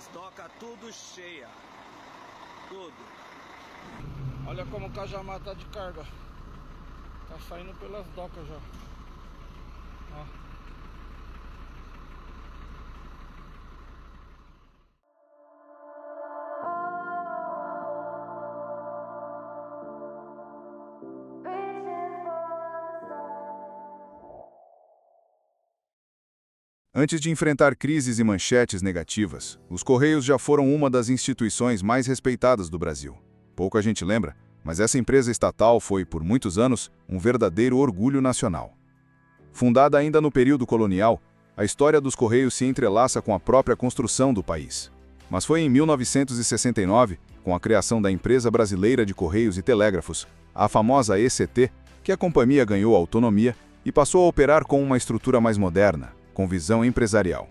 As docas tudo cheia. Tudo. Olha como o Cajamar tá de carga. Tá saindo pelas docas já. Ó. Antes de enfrentar crises e manchetes negativas, os Correios já foram uma das instituições mais respeitadas do Brasil. Pouca gente lembra, mas essa empresa estatal foi, por muitos anos, um verdadeiro orgulho nacional. Fundada ainda no período colonial, a história dos Correios se entrelaça com a própria construção do país. Mas foi em 1969, com a criação da Empresa Brasileira de Correios e Telégrafos, a famosa ECT, que a companhia ganhou autonomia e passou a operar com uma estrutura mais moderna, com visão empresarial.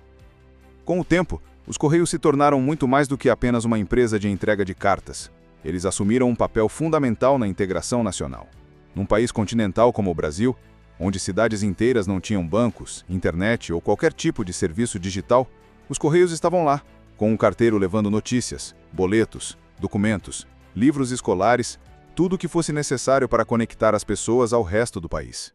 Com o tempo, os Correios se tornaram muito mais do que apenas uma empresa de entrega de cartas. Eles assumiram um papel fundamental na integração nacional. Num país continental como o Brasil, onde cidades inteiras não tinham bancos, internet ou qualquer tipo de serviço digital, os Correios estavam lá, com um carteiro levando notícias, boletos, documentos, livros escolares, tudo o que fosse necessário para conectar as pessoas ao resto do país.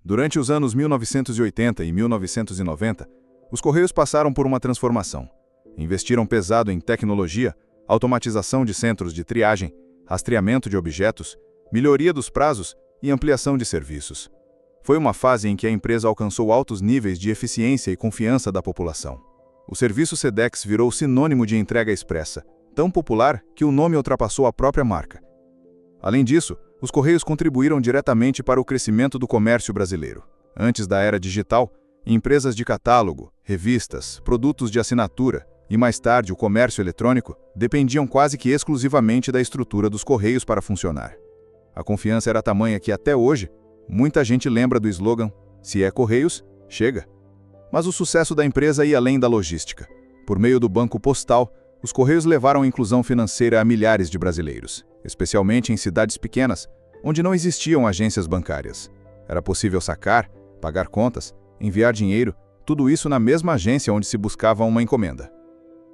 Durante os anos 1980 e 1990, os Correios passaram por uma transformação. Investiram pesado em tecnologia, automatização de centros de triagem, rastreamento de objetos, melhoria dos prazos e ampliação de serviços. Foi uma fase em que a empresa alcançou altos níveis de eficiência e confiança da população. O serviço Sedex virou sinônimo de entrega expressa, tão popular que o nome ultrapassou a própria marca. Além disso, os Correios contribuíram diretamente para o crescimento do comércio brasileiro. Antes da era digital, empresas de catálogo, revistas, produtos de assinatura e, mais tarde, o comércio eletrônico dependiam quase que exclusivamente da estrutura dos Correios para funcionar. A confiança era tamanha que, até hoje, muita gente lembra do slogan "Se é Correios, chega". Mas o sucesso da empresa ia além da logística. Por meio do Banco Postal, os Correios levaram a inclusão financeira a milhares de brasileiros, especialmente em cidades pequenas, onde não existiam agências bancárias. Era possível sacar, pagar contas, enviar dinheiro, tudo isso na mesma agência onde se buscava uma encomenda.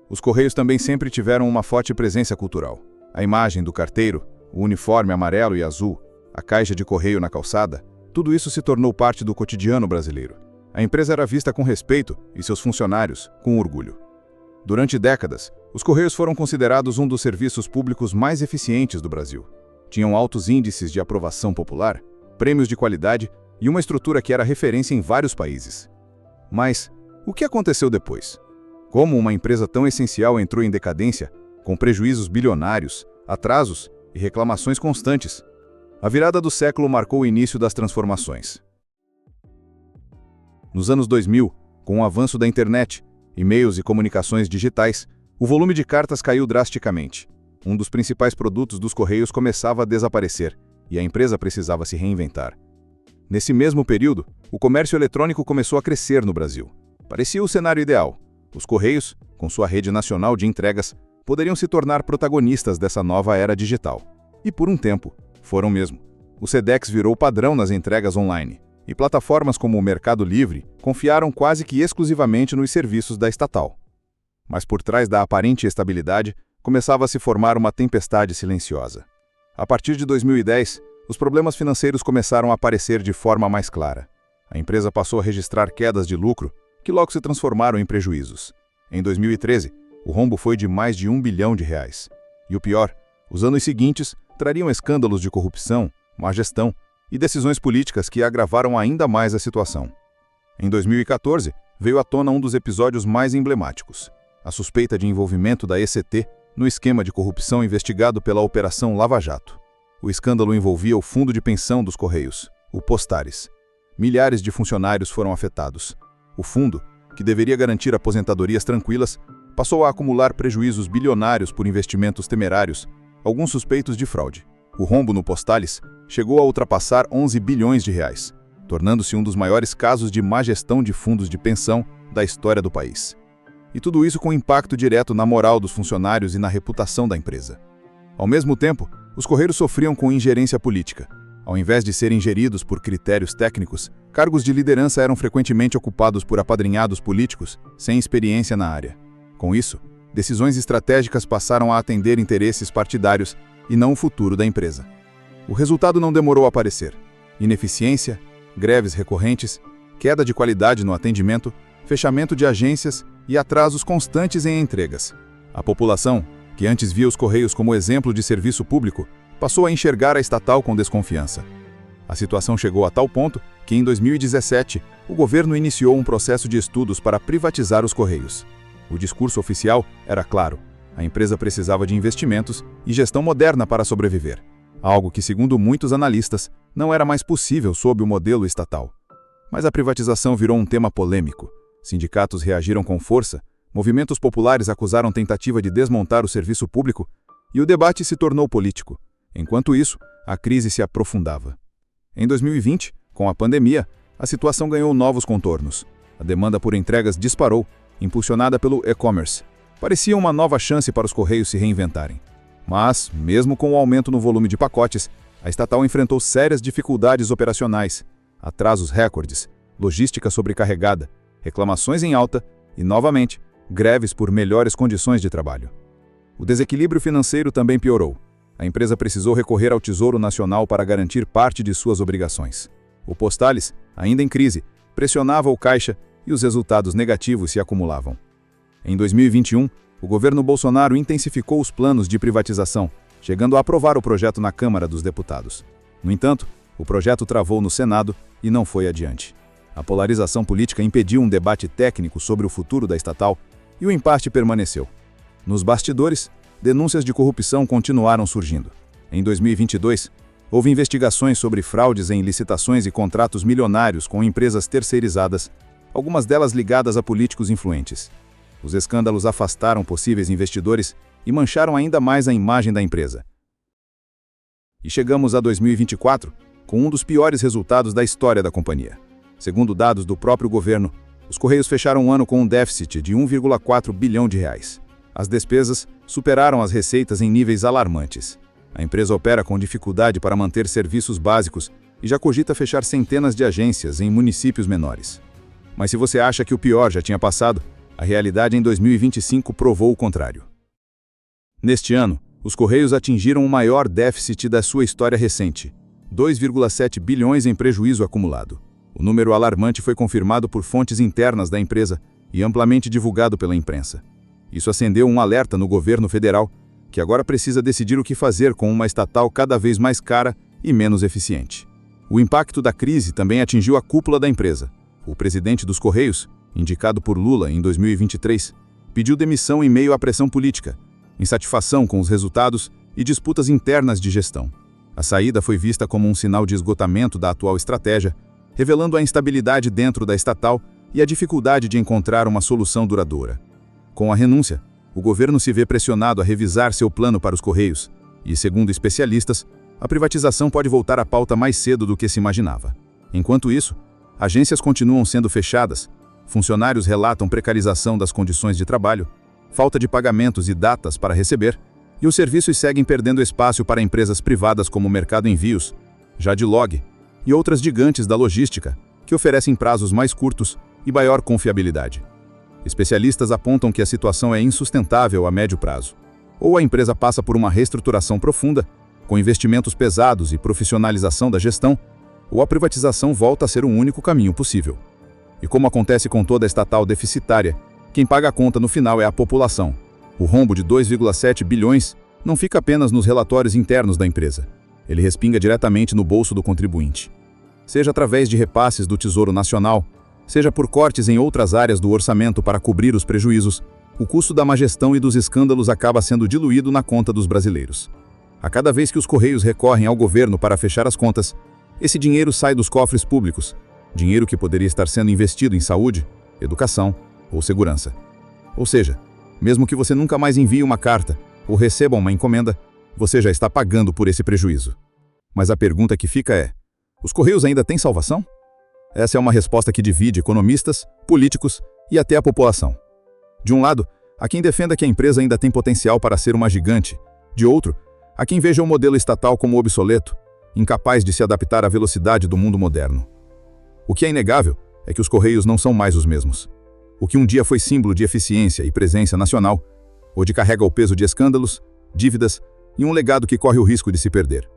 Os Correios também sempre tiveram uma forte presença cultural. A imagem do carteiro, o uniforme amarelo e azul, a caixa de correio na calçada, tudo isso se tornou parte do cotidiano brasileiro. A empresa era vista com respeito e seus funcionários com orgulho. Durante décadas, os Correios foram considerados um dos serviços públicos mais eficientes do Brasil. Tinham altos índices de aprovação popular, prêmios de qualidade e uma estrutura que era referência em vários países. Mas, o que aconteceu depois? Como uma empresa tão essencial entrou em decadência, com prejuízos bilionários, atrasos e reclamações constantes? A virada do século marcou o início das transformações. Nos anos 2000, com o avanço da internet, e-mails e comunicações digitais, o volume de cartas caiu drasticamente. Um dos principais produtos dos Correios começava a desaparecer, e a empresa precisava se reinventar. Nesse mesmo período, o comércio eletrônico começou a crescer no Brasil. Parecia o cenário ideal. Os Correios, com sua rede nacional de entregas, poderiam se tornar protagonistas dessa nova era digital. E por um tempo, foram mesmo. O Sedex virou padrão nas entregas online, e plataformas como o Mercado Livre confiaram quase que exclusivamente nos serviços da estatal. Mas por trás da aparente estabilidade, começava a se formar uma tempestade silenciosa. A partir de 2010, os problemas financeiros começaram a aparecer de forma mais clara. A empresa passou a registrar quedas de lucro, que logo se transformaram em prejuízos. Em 2013, o rombo foi de mais de R$1 bilhão. E o pior, os anos seguintes trariam escândalos de corrupção, má gestão e decisões políticas que agravaram ainda mais a situação. Em 2014, veio à tona um dos episódios mais emblemáticos: a suspeita de envolvimento da ECT no esquema de corrupção investigado pela Operação Lava Jato. O escândalo envolvia o fundo de pensão dos Correios, o Postares. Milhares de funcionários foram afetados. O fundo, que deveria garantir aposentadorias tranquilas, passou a acumular prejuízos bilionários por investimentos temerários, alguns suspeitos de fraude. O rombo no Postares chegou a ultrapassar R$11 bilhões, tornando-se um dos maiores casos de má gestão de fundos de pensão da história do país. E tudo isso com impacto direto na moral dos funcionários e na reputação da empresa. Ao mesmo tempo, os Correios sofriam com ingerência política. Ao invés de serem geridos por critérios técnicos, cargos de liderança eram frequentemente ocupados por apadrinhados políticos sem experiência na área. Com isso, decisões estratégicas passaram a atender interesses partidários e não o futuro da empresa. O resultado não demorou a aparecer: ineficiência, greves recorrentes, queda de qualidade no atendimento, fechamento de agências e atrasos constantes em entregas. A população, que antes via os Correios como exemplo de serviço público, passou a enxergar a estatal com desconfiança. A situação chegou a tal ponto que, em 2017, o governo iniciou um processo de estudos para privatizar os Correios. O discurso oficial era claro: a empresa precisava de investimentos e gestão moderna para sobreviver, algo que, segundo muitos analistas, não era mais possível sob o modelo estatal. Mas a privatização virou um tema polêmico. Sindicatos reagiram com força, movimentos populares acusaram tentativa de desmontar o serviço público e o debate se tornou político. Enquanto isso, a crise se aprofundava. Em 2020, com a pandemia, a situação ganhou novos contornos. A demanda por entregas disparou, impulsionada pelo e-commerce. Parecia uma nova chance para os Correios se reinventarem. Mas, mesmo com o aumento no volume de pacotes, a estatal enfrentou sérias dificuldades operacionais, atrasos recordes, logística sobrecarregada, reclamações em alta e, novamente, greves por melhores condições de trabalho. O desequilíbrio financeiro também piorou. A empresa precisou recorrer ao Tesouro Nacional para garantir parte de suas obrigações. O Postales, ainda em crise, pressionava o caixa e os resultados negativos se acumulavam. Em 2021, o governo Bolsonaro intensificou os planos de privatização, chegando a aprovar o projeto na Câmara dos Deputados. No entanto, o projeto travou no Senado e não foi adiante. A polarização política impediu um debate técnico sobre o futuro da estatal e o impasse permaneceu. Nos bastidores, denúncias de corrupção continuaram surgindo. Em 2022, houve investigações sobre fraudes em licitações e contratos milionários com empresas terceirizadas, algumas delas ligadas a políticos influentes. Os escândalos afastaram possíveis investidores e mancharam ainda mais a imagem da empresa. E chegamos a 2024, com um dos piores resultados da história da companhia. Segundo dados do próprio governo, os Correios fecharam o ano com um déficit de 1,4 bilhão de reais. As despesas superaram as receitas em níveis alarmantes. A empresa opera com dificuldade para manter serviços básicos e já cogita fechar centenas de agências em municípios menores. Mas se você acha que o pior já tinha passado, a realidade em 2025 provou o contrário. Neste ano, os Correios atingiram o maior déficit da sua história recente, 2,7 bilhões em prejuízo acumulado. O número alarmante foi confirmado por fontes internas da empresa e amplamente divulgado pela imprensa. Isso acendeu um alerta no governo federal, que agora precisa decidir o que fazer com uma estatal cada vez mais cara e menos eficiente. O impacto da crise também atingiu a cúpula da empresa. O presidente dos Correios, indicado por Lula em 2023, pediu demissão em meio à pressão política, insatisfação com os resultados e disputas internas de gestão. A saída foi vista como um sinal de esgotamento da atual estratégia, revelando a instabilidade dentro da estatal e a dificuldade de encontrar uma solução duradoura. Com a renúncia, o governo se vê pressionado a revisar seu plano para os Correios e, segundo especialistas, a privatização pode voltar à pauta mais cedo do que se imaginava. Enquanto isso, agências continuam sendo fechadas, funcionários relatam precarização das condições de trabalho, falta de pagamentos e datas para receber, e os serviços seguem perdendo espaço para empresas privadas como o Mercado Envios, Jadlog e outras gigantes da logística, que oferecem prazos mais curtos e maior confiabilidade. Especialistas apontam que a situação é insustentável a médio prazo. Ou a empresa passa por uma reestruturação profunda, com investimentos pesados e profissionalização da gestão, ou a privatização volta a ser o único caminho possível. E como acontece com toda estatal deficitária, quem paga a conta no final é a população. O rombo de 2,7 bilhões não fica apenas nos relatórios internos da empresa. Ele respinga diretamente no bolso do contribuinte. Seja através de repasses do Tesouro Nacional, seja por cortes em outras áreas do orçamento para cobrir os prejuízos, o custo da má gestão e dos escândalos acaba sendo diluído na conta dos brasileiros. A cada vez que os Correios recorrem ao governo para fechar as contas, esse dinheiro sai dos cofres públicos, dinheiro que poderia estar sendo investido em saúde, educação ou segurança. Ou seja, mesmo que você nunca mais envie uma carta ou receba uma encomenda, você já está pagando por esse prejuízo. Mas a pergunta que fica é: os Correios ainda têm salvação? Essa é uma resposta que divide economistas, políticos e até a população. De um lado, há quem defenda que a empresa ainda tem potencial para ser uma gigante. De outro, há quem veja o modelo estatal como obsoleto, incapaz de se adaptar à velocidade do mundo moderno. O que é inegável é que os Correios não são mais os mesmos. O que um dia foi símbolo de eficiência e presença nacional, onde carrega o peso de escândalos, dívidas e um legado que corre o risco de se perder.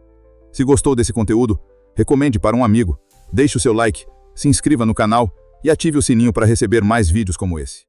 Se gostou desse conteúdo, recomende para um amigo, deixe o seu like, se inscreva no canal e ative o sininho para receber mais vídeos como esse.